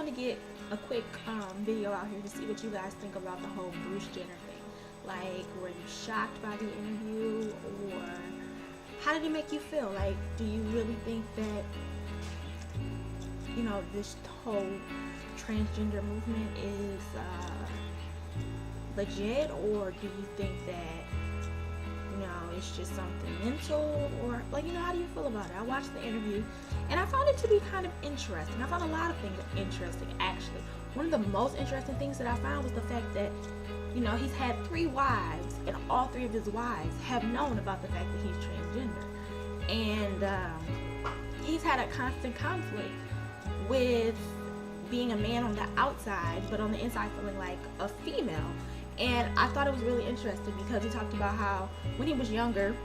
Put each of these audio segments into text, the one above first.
want to get a quick video out here to see what you guys think about the whole Bruce Jenner thing. Like, were you shocked by the interview, or how did it make you feel? Like, do you really think that, this whole transgender movement is legit, or do you think that, it's just something mental, or how do you feel about it? I watched the interview and I found it to be kind of interesting. I found a lot of things interesting, actually. One of the most interesting things that I found was the fact that, he's had 3 wives, and all 3 of his wives have known about the fact that he's transgender. And he's had a constant conflict with being a man on the outside, but on the inside feeling like a female. And I thought it was really interesting because he talked about how when he was younger,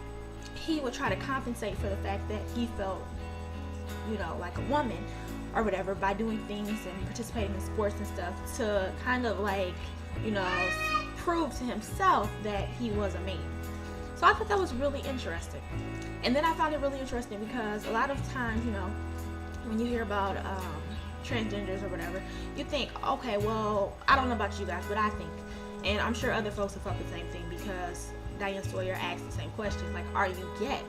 he would try to compensate for the fact that he felt, like a woman or whatever, by doing things and participating in sports and stuff to kind of prove to himself that he was a man. So I thought that was really interesting. And then I found it really interesting because a lot of times, when you hear about transgenders or whatever, you think, okay, well, I don't know about you guys, but I think, and I'm sure other folks have felt the same thing, because Diane Sawyer asked the same question, like, are you gay?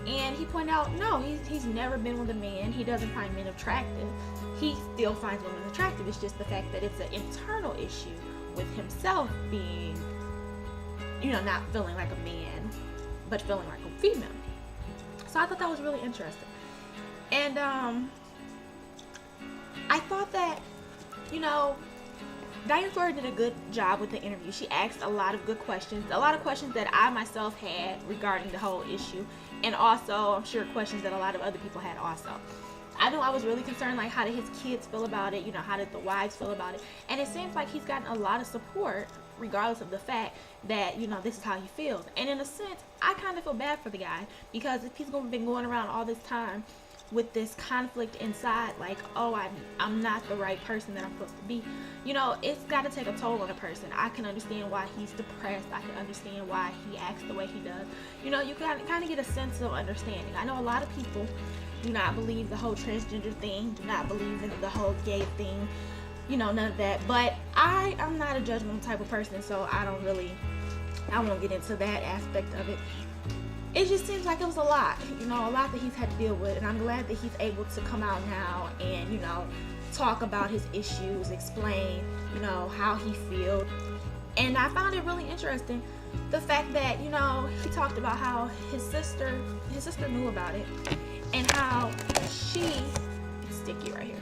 And he pointed out, no, he's never been with a man. He doesn't find men attractive. He still finds women attractive. It's just the fact that it's an internal issue with himself being, not feeling like a man, but feeling like a female. So I thought that was really interesting. And I thought that, Diane Sawyer did a good job with the interview. She asked a lot of good questions, a lot of questions that I myself had regarding the whole issue, and also I'm sure questions that a lot of other people had also. I know I was really concerned, like, how did his kids feel about it, how did the wives feel about it, and it seems like he's gotten a lot of support regardless of the fact that, this is how he feels. And in a sense, I kind of feel bad for the guy, because if he's been going around all this time with this conflict inside, like, oh, I'm not the right person that I'm supposed to be, it's got to take a toll on a person. I can understand why he's depressed. I can understand why he acts the way he does. You can kind of get a sense of understanding. I know a lot of people do not believe the whole transgender thing, do not believe in the whole gay thing, none of that. But I'm not a judgmental type of person, so I won't get into that aspect of it. It just seems like it was a lot that he's had to deal with, and I'm glad that he's able to come out now and, talk about his issues, explain, how he feels. And I found it really interesting, the fact that, he talked about how his sister knew about it, and how it's sticky right here,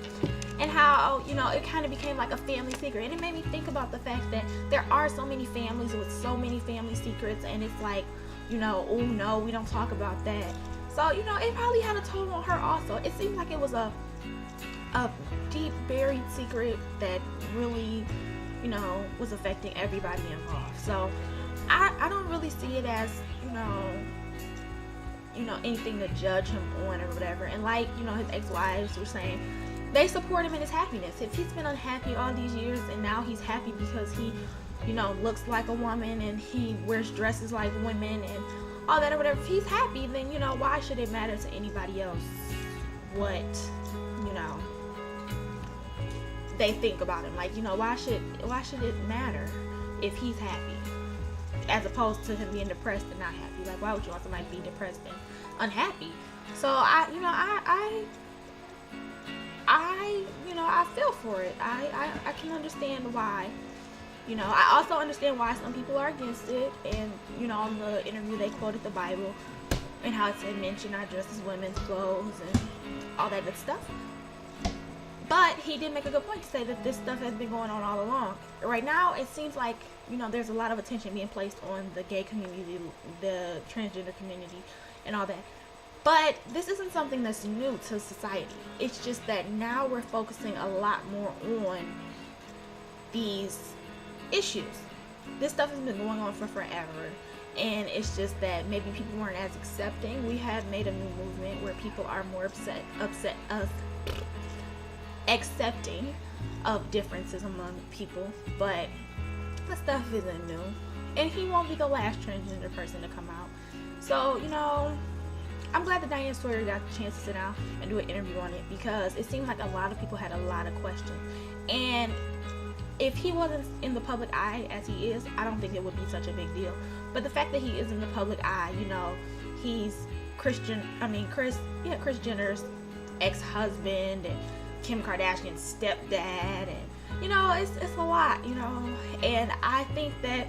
and how, it kind of became like a family secret. And it made me think about the fact that there are so many families with so many family secrets, and it's like, oh no, we don't talk about that. So, it probably had a toll on her also. It seemed like it was a deep buried secret that really, was affecting everybody involved. So I don't really see it as, anything to judge him on or whatever. And like, his ex-wives were saying, they support him in his happiness. If he's been unhappy all these years and now he's happy because he looks like a woman and he wears dresses like women and all that or whatever, if he's happy, then, why should it matter to anybody else what, they think about him? Like, why should it matter if he's happy, as opposed to him being depressed and not happy? Like, why would you want somebody to be depressed and unhappy? So I feel for it. I can understand why. I also understand why some people are against it. And, on the interview they quoted the Bible and how it said, men should not dress as women's clothes and all that good stuff. But he did make a good point to say that this stuff has been going on all along. Right now, it seems like, there's a lot of attention being placed on the gay community, the transgender community, and all that. But this isn't something that's new to society. It's just that now we're focusing a lot more on these issues. This stuff has been going on for forever, and it's just that maybe people weren't as accepting. We have made a new movement where people are more accepting of differences among people, but that stuff isn't new, and he won't be the last transgender person to come out. So, I'm glad that Diane Sawyer got the chance to sit down and do an interview on it, because it seemed like a lot of people had a lot of questions. And if he wasn't in the public eye as he is, I don't think it would be such a big deal. But the fact that he is in the public eye, you know, he's Kris Jenner's ex-husband and Kim Kardashian's stepdad, and you know, it's a lot, you know. And I think that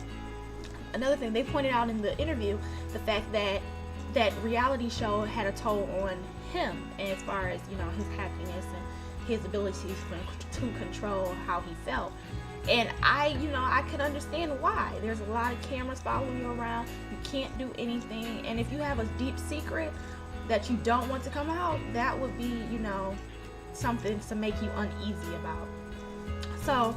another thing they pointed out in the interview, the fact that that reality show had a toll on him, as far as, you know, his happiness and his ability to control how he felt. And I can understand why. There's a lot of cameras following you around. You can't do anything. And if you have a deep secret that you don't want to come out, that would be, you know, something to make you uneasy about. So,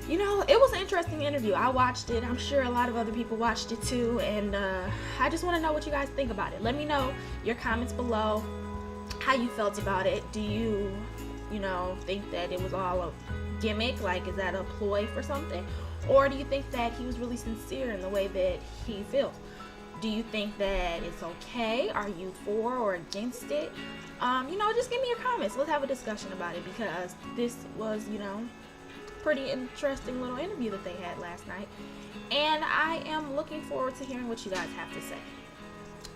you know, it was an interesting interview. I watched it. I'm sure a lot of other people watched it too. And I just want to know what you guys think about it. Let me know your comments below, how you felt about it. Do you, you know, think that it was all a gimmick? Like, is that a ploy for something? Or do you think that he was really sincere in the way that he feels? Do you think that it's okay? Are you for or against it? You know, just give me your comments. Let's have a discussion about it, because this was, you know, pretty interesting little interview that they had last night, and I am looking forward to hearing what you guys have to say.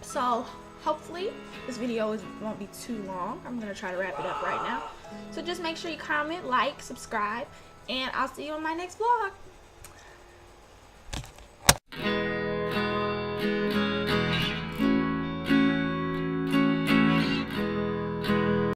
So hopefully this video won't be too long. I'm gonna try to wrap it up right now. So just make sure you comment, like, subscribe, and I'll see you on my next vlog.